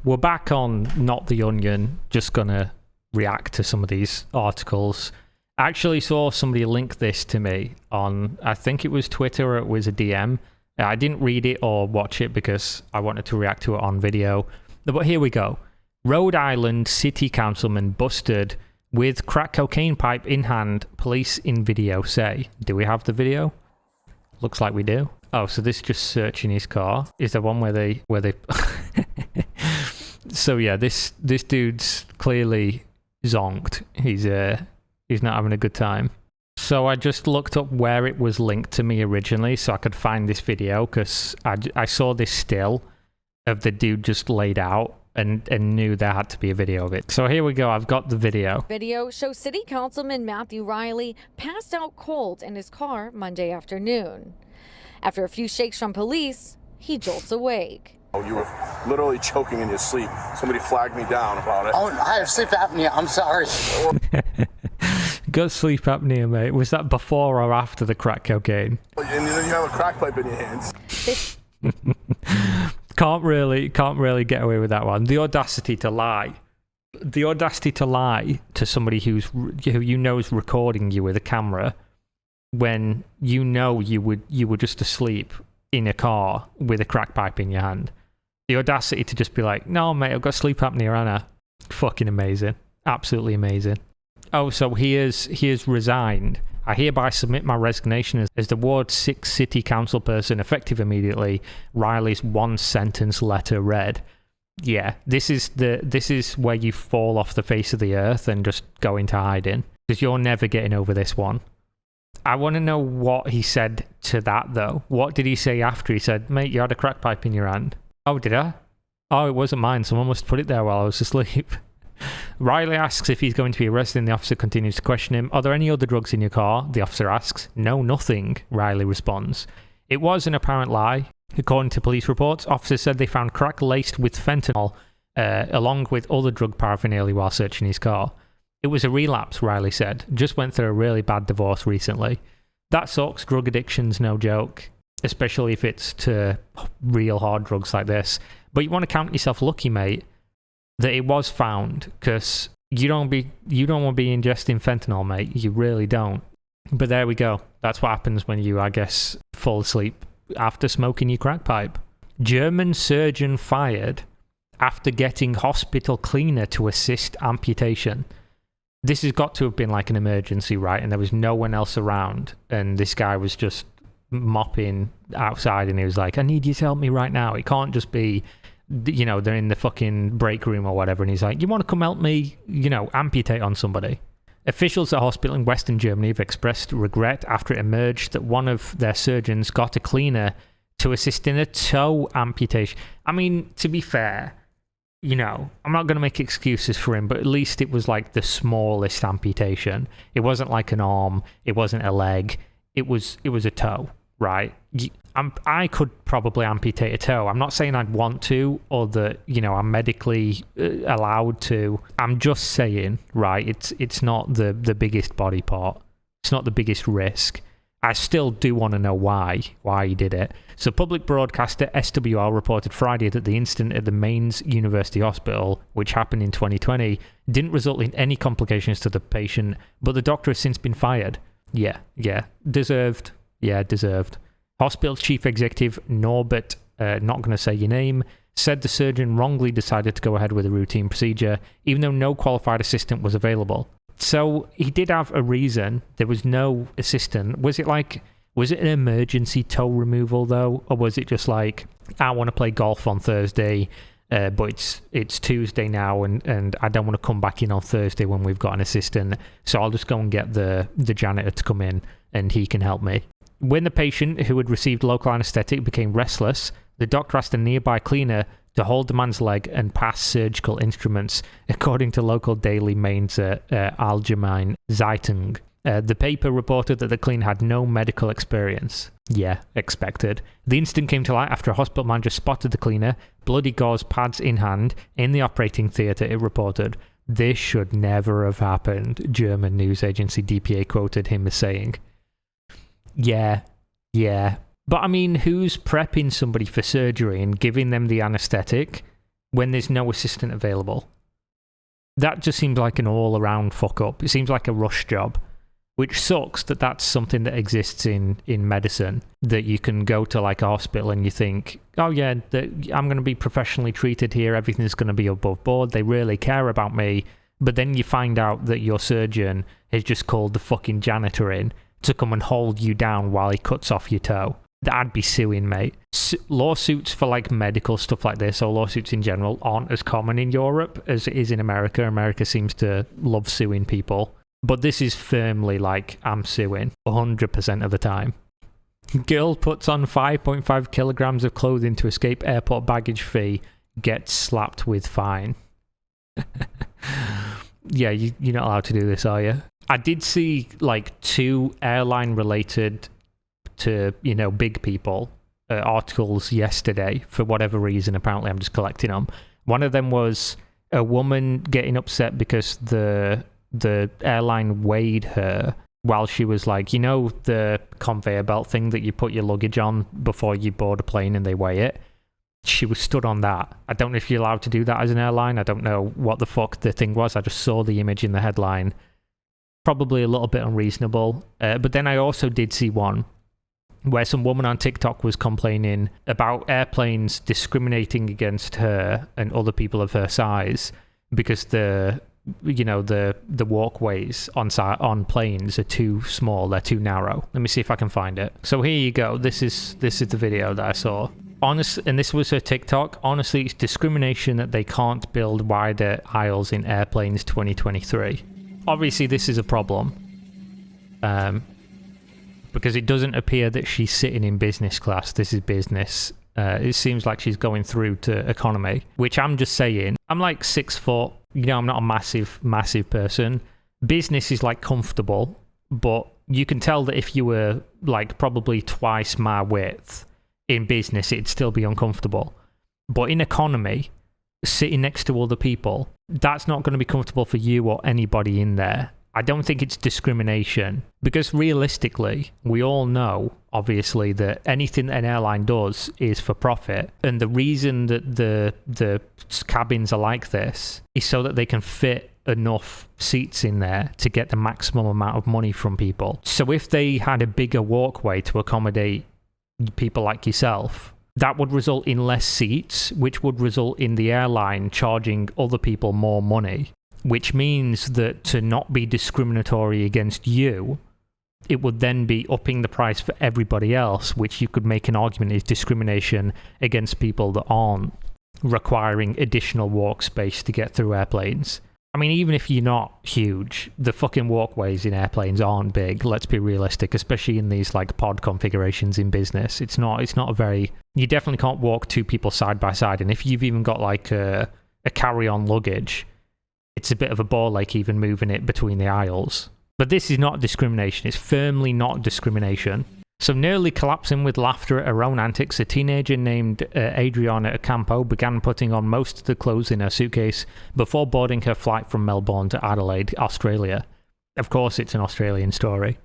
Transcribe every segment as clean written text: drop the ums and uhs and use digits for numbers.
we're back on Not the Onion. Just gonna react to some of these articles. I actually saw somebody link this to me on, I think it was Twitter or it was a DM. I didn't read it or watch it because I wanted to react to it on video. But here we go. Rhode Island City Councilman busted with crack cocaine pipe in hand, police in video say. Do we have the video? Looks like we do. Oh, so this is just searching his car. Is there one where they So yeah, this dude's clearly zonked. He's not having a good time. So I just looked up where it was linked to me originally so I could find this video, because I saw this still of the dude just laid out and knew there had to be a video of it. So here we go. I've got the video. Video shows City Councilman Matthew Riley passed out cold in his car Monday afternoon. After a few shakes from police, he jolts awake. You were literally choking in your sleep. Somebody flagged me down about it. Oh, I have sleep apnea. I'm sorry. Got sleep apnea, mate. Was that before or after the crack cocaine? And then you have a crack pipe in your hands. Can't really get away with that one. The audacity to lie. The audacity to lie to somebody who you know is recording you with a camera when you know you were just asleep in a car with a crack pipe in your hand. The audacity to just be like, no, mate, I've got sleep apnea, Anna. Fucking amazing. Absolutely amazing. Oh, so he has resigned. I hereby submit my resignation as the Ward 6 City Council person, effective immediately. Riley's one-sentence letter read. Yeah, this is where you fall off the face of the earth and just go into hiding, because you're never getting over this one. I want to know what he said to that, though. What did he say after he said, mate, you had a crack pipe in your hand? Oh, did I? Oh, it wasn't mine. Someone must have put it there while I was asleep. Riley asks if he's going to be arrested, and the officer continues to question him. Are there any other drugs in your car? The officer asks. No, nothing, Riley responds. It was an apparent lie. According to police reports, officers said they found crack laced with fentanyl, along with other drug paraphernalia while searching his car. It was a relapse, Riley said. Just went through a really bad divorce recently. That sucks. Drug addiction's no joke, especially if it's to real hard drugs like this. But you want to count yourself lucky, mate, that it was found, because you don't want to be ingesting fentanyl, mate. You really don't. But there we go. That's what happens when you, I guess, fall asleep after smoking your crack pipe. German surgeon fired after getting hospital cleaner to assist amputation. This has got to have been like an emergency, right? And there was no one else around, and this guy was just mopping outside, and he was like, I need you to help me right now. It can't just be, you know, they're in the fucking break room or whatever, and he's like, you want to come help me, you know, amputate on somebody? Officials at a hospital in Western Germany have expressed regret after it emerged that one of their surgeons got a cleaner to assist in a toe amputation. I mean, to be fair, you know, I'm not going to make excuses for him, but at least it was like the smallest amputation. It wasn't like an arm. It wasn't a leg. It was a toe, right? I could probably amputate a toe. I'm not saying I'd want to, or that, you know, I'm medically allowed to. I'm just saying, right, it's not the biggest body part. It's not the biggest risk. I still do want to know why he did it. So public broadcaster SWR reported Friday that the incident at the Mainz University Hospital, which happened in 2020, didn't result in any complications to the patient, but the doctor has since been fired. Yeah, deserved. Yeah, deserved. Hospital chief executive Norbert, not going to say your name, said the surgeon wrongly decided to go ahead with a routine procedure, even though no qualified assistant was available. So he did have a reason. There was no assistant. Was it an emergency toe removal though? Or was it just like, I want to play golf on Thursday, but it's Tuesday now and I don't want to come back in on Thursday when we've got an assistant, so I'll just go and get the janitor to come in and he can help me. When the patient, who had received local anesthetic, became restless, the doctor asked a nearby cleaner to hold the man's leg and pass surgical instruments, according to local daily Mainzer Allgemeine Zeitung. The paper reported that the cleaner had no medical experience. Yeah, expected. The incident came to light after a hospital manager spotted the cleaner, bloody gauze pads in hand, in the operating theatre, it reported. This should never have happened, German news agency DPA quoted him as saying. Yeah. But I mean, who's prepping somebody for surgery and giving them the anaesthetic when there's no assistant available. That just seems like an all-around fuck-up. It seems like a rush job, which sucks that that's something that exists in medicine, that you can go to like a hospital and you think, oh yeah, I'm going to be professionally treated here, everything's going to be above board, they really care about me, but then you find out that your surgeon has just called the fucking janitor in to come and hold you down while he cuts off your toe. I'd be suing, mate. Lawsuits for like medical stuff like this, or lawsuits in general, aren't as common in Europe as it is in America. America seems to love suing people. But this is firmly like, I'm suing 100% of the time. Girl puts on 5.5 kilograms of clothing to escape airport baggage fee, gets slapped with fine. Yeah, you're not allowed to do this, are you? I did see like 2 airline related to, big people articles yesterday for whatever reason. Apparently I'm just collecting them. One of them was a woman getting upset because the airline weighed her while she was like, the conveyor belt thing that you put your luggage on before you board a plane and they weigh it. She was stood on that. I don't know if you're allowed to do that as an airline. I don't know what the fuck the thing was. I just saw the image in the headline. Probably a little bit unreasonable. But then I also did see one where some woman on TikTok was complaining about airplanes discriminating against her and other people of her size because the walkways on planes are too small, they're too narrow. Let me see if I can find it. So here you go. This is the video that I saw. Honest, and this was her TikTok. Honestly, it's discrimination that they can't build wider aisles in airplanes 2023. Obviously, this is a problem. Because it doesn't appear that she's sitting in business class. This is business. It seems like she's going through to economy, which I'm just saying. I'm like 6 foot. I'm not a massive person. Business is like comfortable, but you can tell that if you were like probably twice my width in business, it'd still be uncomfortable. But in economy, sitting next to other people, that's not going to be comfortable for you or anybody in there. I don't think it's discrimination, because realistically, we all know, obviously, that anything that an airline does is for profit. And the reason that the cabins are like this is so that they can fit enough seats in there to get the maximum amount of money from people. So if they had a bigger walkway to accommodate people like yourself, that would result in less seats, which would result in the airline charging other people more money. Which means that to not be discriminatory against you, it would then be upping the price for everybody else, which you could make an argument is discrimination against people that aren't requiring additional walk space to get through airplanes. I mean, even if you're not huge, the fucking walkways in airplanes aren't big, let's be realistic, especially in these like pod configurations in business. It's not a very... You definitely can't walk 2 people side by side, and if you've even got like a carry-on luggage, it's a bit of a ball ache even moving it between the aisles. But this is not discrimination. It's firmly not discrimination. So nearly collapsing with laughter at her own antics, a teenager named Adriana Ocampo began putting on most of the clothes in her suitcase before boarding her flight from Melbourne to Adelaide, Australia. Of course, it's an Australian story.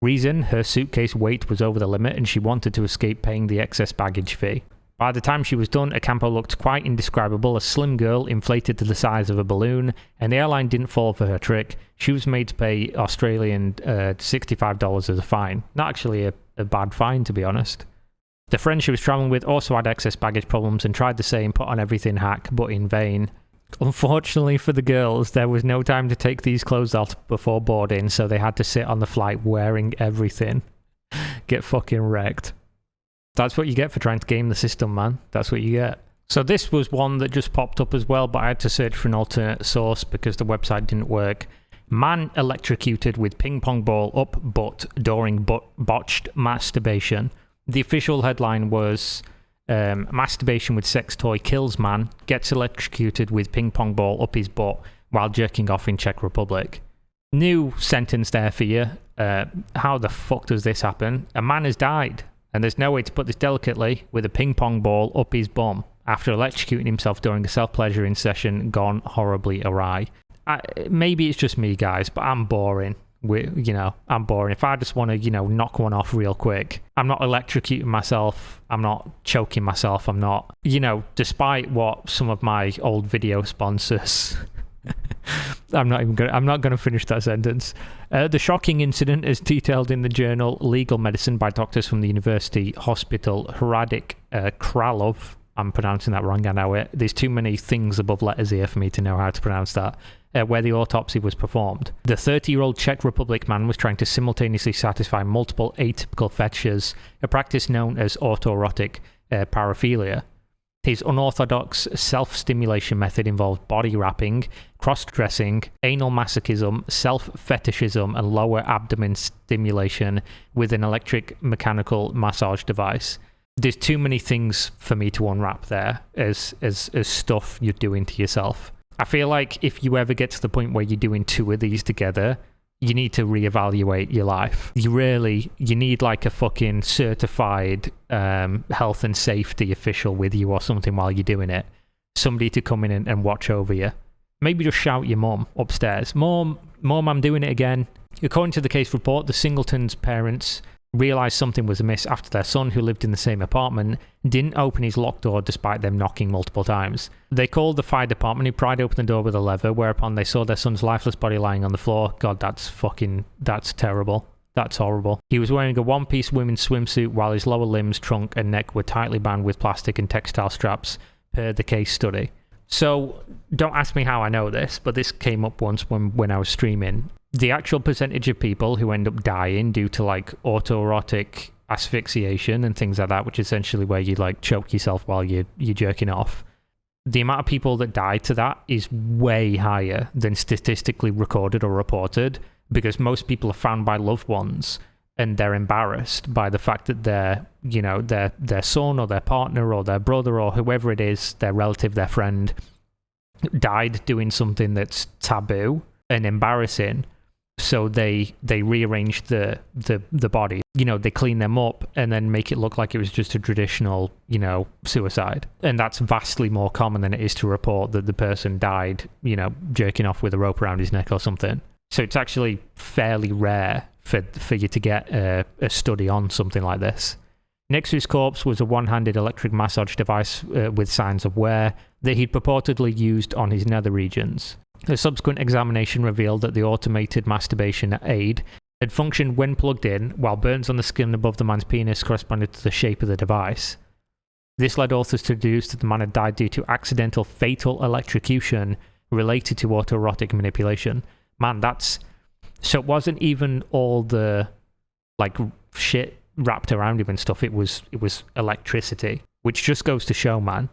Reason, her suitcase weight was over the limit and she wanted to escape paying the excess baggage fee. By the time she was done, Ocampo looked quite indescribable, a slim girl inflated to the size of a balloon, and the airline didn't fall for her trick. She was made to pay Australian $65 as a fine. Not actually a bad fine, to be honest. The friend she was travelling with also had excess baggage problems and tried the same put on everything hack, but in vain. Unfortunately for the girls, there was no time to take these clothes off before boarding, so they had to sit on the flight wearing everything. Get fucking wrecked. That's what you get for trying to game the system, man. That's what you get. So this was one that just popped up as well, but I had to search for an alternate source because the website didn't work. Man electrocuted with ping pong ball up butt during botched masturbation. The official headline was masturbation with sex toy kills man, gets electrocuted with ping pong ball up his butt while jerking off in Czech Republic. New sentence there for you. How the fuck does this happen? A man has died. And there's no way to put this delicately, with a ping pong ball up his bum after electrocuting himself during a self-pleasuring session gone horribly awry. Maybe it's just me, guys, but I'm boring. I'm boring. If I just want to, knock one off real quick, I'm not electrocuting myself. I'm not choking myself. I'm not, despite what some of my old video sponsors. I'm not going to finish that sentence. The shocking incident is detailed in the journal Legal Medicine by doctors from the University Hospital Hradik Kralov. I'm pronouncing that wrong, I know it. There's too many things above letters here for me to know how to pronounce that. Where the autopsy was performed. The 30-year-old Czech Republic man was trying to simultaneously satisfy multiple atypical fetishes, a practice known as autoerotic paraphilia. His unorthodox self-stimulation method involved body wrapping, cross-dressing, anal masochism, self-fetishism, and lower abdomen stimulation with an electric mechanical massage device. There's too many things for me to unwrap there as stuff you're doing to yourself. I feel like if you ever get to the point where you're doing two of these together, you need to reevaluate your life. You need like a fucking certified health and safety official with you or something while you're doing it. Somebody to come in and watch over you. Maybe just shout your mum upstairs. Mom, I'm doing it again. According to the case report, the Singletons' parents realised something was amiss after their son, who lived in the same apartment, didn't open his locked door despite them knocking multiple times. They called the fire department, who pried open the door with a lever, whereupon they saw their son's lifeless body lying on the floor. God, that's terrible. That's horrible. He was wearing a one-piece women's swimsuit while his lower limbs, trunk and neck were tightly bound with plastic and textile straps, per the case study. So, don't ask me how I know this, but this came up once when I was streaming. The actual percentage of people who end up dying due to like autoerotic asphyxiation and things like that, which is essentially where you like choke yourself while you're jerking off, the amount of people that die to that is way higher than statistically recorded or reported, because most people are found by loved ones and they're embarrassed by the fact that their son or their partner or their brother or whoever it is, their relative, their friend, died doing something that's taboo and embarrassing. So they rearrange the body. They clean them up and then make it look like it was just a traditional, suicide. And that's vastly more common than it is to report that the person died, jerking off with a rope around his neck or something. So it's actually fairly rare for you to get a study on something like this. Next to his corpse was a one-handed electric massage device with signs of wear that he'd purportedly used on his nether regions. A subsequent examination revealed that the automated masturbation aid had functioned when plugged in, while burns on the skin above the man's penis corresponded to the shape of the device. This led authors to deduce that the man had died due to accidental fatal electrocution related to autoerotic manipulation. Man, so it wasn't even all the like shit wrapped around him and stuff. It was electricity, which just goes to show, man.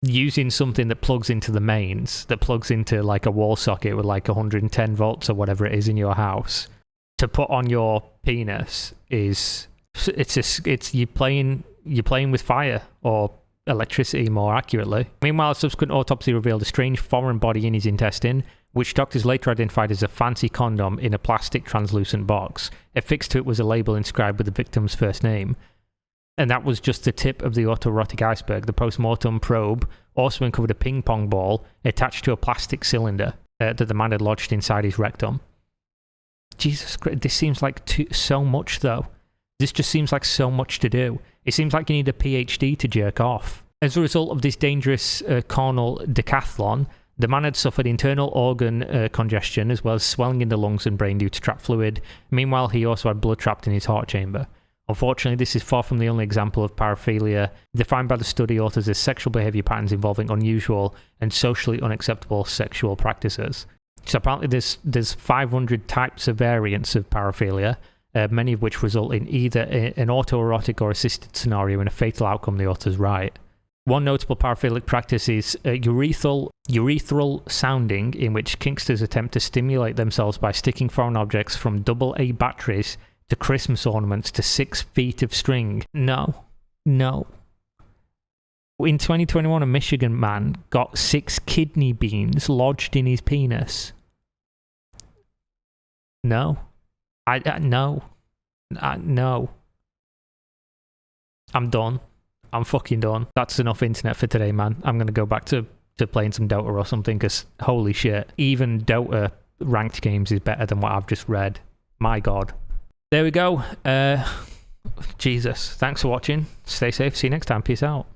Using something that plugs into the mains, that plugs into like a wall socket with like 110 volts or whatever it is in your house, to put on your penis it's you're playing with fire or electricity, more accurately. Meanwhile, a subsequent autopsy revealed a strange foreign body in his intestine, which doctors later identified as a fancy condom in a plastic translucent box. Affixed to it was a label inscribed with the victim's first name. And that was just the tip of the autoerotic iceberg. The post-mortem probe also uncovered a ping pong ball attached to a plastic cylinder that the man had lodged inside his rectum. Jesus Christ, this seems like so much, though. This just seems like so much to do. It seems like you need a PhD to jerk off. As a result of this dangerous carnal decathlon, the man had suffered internal organ congestion as well as swelling in the lungs and brain due to trapped fluid. Meanwhile, he also had blood trapped in his heart chamber. Unfortunately, this is far from the only example of paraphilia defined by the study authors as sexual behavior patterns involving unusual and socially unacceptable sexual practices. So apparently there's 500 types of variants of paraphilia, many of which result in either an autoerotic or assisted scenario and a fatal outcome, the authors write. One notable paraphilic practice is urethral sounding, in which kinksters attempt to stimulate themselves by sticking foreign objects from AA batteries to Christmas ornaments to 6 feet of string. No. In 2021, a Michigan man got 6 kidney beans lodged in his penis. No. No. I'm done. I'm fucking done. That's enough internet for today, man. I'm going to go back to playing some Dota or something, because holy shit, even Dota ranked games is better than what I've just read. My God. There we go. Jesus. Thanks for watching. Stay safe. See you next time. Peace out.